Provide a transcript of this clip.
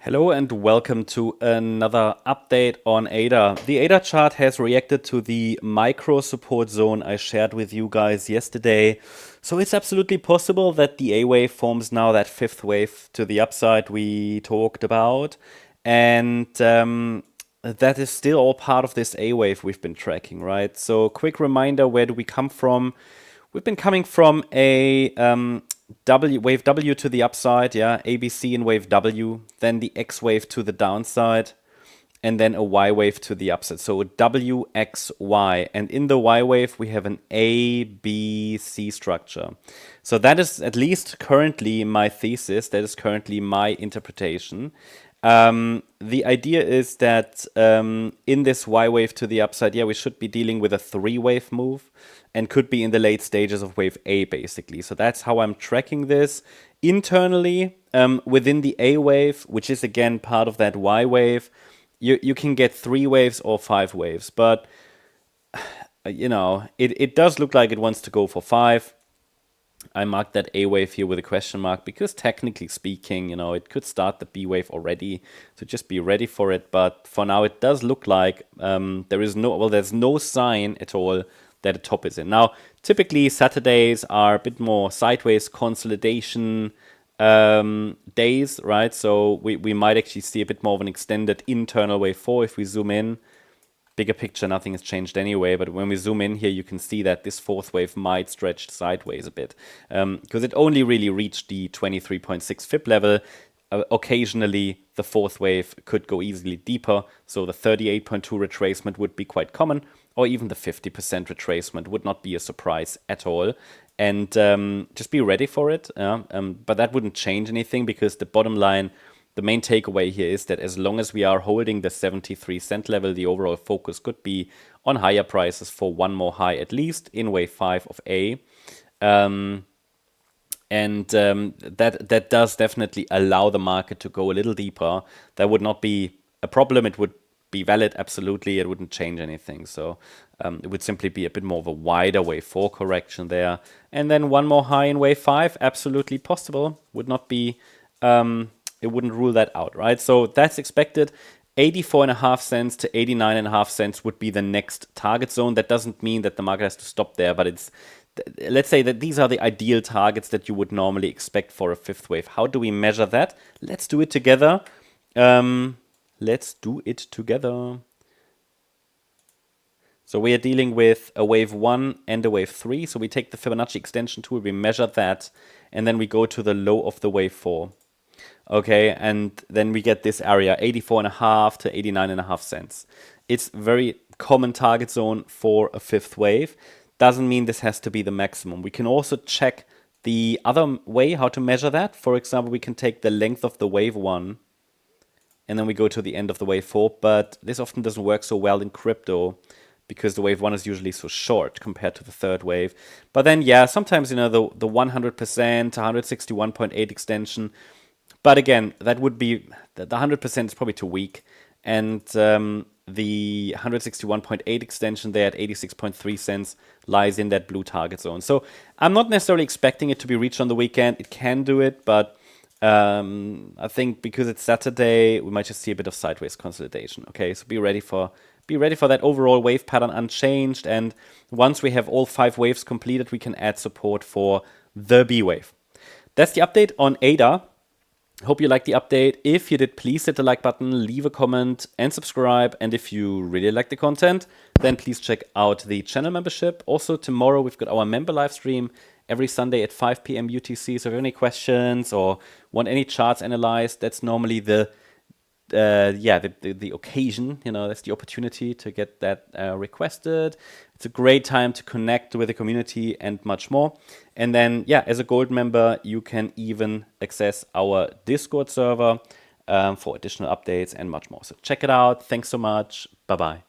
Hello and welcome to another update on ADA. The ADA chart has reacted to the micro support zone I shared with you guys yesterday. So it's absolutely possible that the A wave forms now that fifth wave to the upside we talked about. And that is still all part of this A wave we've been tracking, right? So quick reminder, where do we come from? We've been coming from a wave W to the upside, yeah, ABC in wave W, then the X wave to the downside, and then a Y wave to the upside. So W, X, Y. And in the Y wave, we have an A, B, C structure. So that is at least currently my thesis. That is currently my interpretation. The idea is that in this Y wave to the upside, yeah, we should be dealing with a three-wave move and could be in the late stages of wave A, basically. So that's how I'm tracking this. Internally, within the A wave, which is again part of that Y wave, you can get 3 waves or 5 waves. But, you know, it does look like it wants to go for 5. I marked that A wave here with a question mark because technically speaking, you know, it could start the B wave already. So just be ready for it. But for now, it does look like there's no sign at all that a top is in. Now, typically Saturdays are a bit more sideways consolidation days, right? So we might actually see a bit more of an extended internal wave 4 if we zoom in. Bigger picture, nothing has changed anyway, but when we zoom in here, you can see that this fourth wave might stretch sideways a bit because it only really reached the 23.6 FIB level. Occasionally, the fourth wave could go easily deeper, so the 38.2 retracement would be quite common, or even the 50% retracement would not be a surprise at all. And just be ready for it, but that wouldn't change anything because the bottom line, the main takeaway here is that as long as we are holding the 73 cent level, the overall focus could be on higher prices for one more high, at least in wave 5 of A. That does definitely allow the market to go a little deeper. That would not be a problem. It would be valid, absolutely. It wouldn't change anything. So it would simply be a bit more of a wider wave 4 correction there. And then one more high in wave 5, absolutely possible. Would not be... it wouldn't rule that out, right? So that's expected. 84.5 cents to 89.5 cents would be the next target zone. That doesn't mean that the market has to stop there, but it's, let's say that these are the ideal targets that you would normally expect for a fifth wave. How do we measure that? Let's do it together. Let's do it together. So we are dealing with a wave 1 and a wave 3. So we take the Fibonacci extension tool, we measure that, and then we go to the low of the wave 4. Okay, and then we get this area, 84.5 to 89.5 cents. It's very common target zone for a fifth wave. Doesn't mean this has to be the maximum. We can also check the other way how to measure that. For example, we can take the length of the wave 1 and then we go to the end of the wave 4. But this often doesn't work so well in crypto because the wave 1 is usually so short compared to the third wave. But then, yeah, sometimes, you know, the 100%, 161.8 extension. But again, that would be, the 100% is probably too weak. And the 161.8 extension there at 86.3 cents lies in that blue target zone. So I'm not necessarily expecting it to be reached on the weekend. It can do it, but I think because it's Saturday, we might just see a bit of sideways consolidation. Okay, so be ready for that overall wave pattern unchanged. And once we have all 5 waves completed, we can add support for the B wave. That's the update on ADA. Hope you liked the update. If you did, please hit the like button, leave a comment and subscribe. And if you really like the content, then please check out the channel membership. Also, tomorrow we've got our member live stream every Sunday at 5 p.m. UTC. So if you have any questions or want any charts analyzed, that's normally the occasion, you know, that's the opportunity to get that requested. It's a great time to connect with the community and much more. And then, yeah, as a gold member, you can even access our Discord server for additional updates and much more. So check it out. Thanks so much. Bye-bye.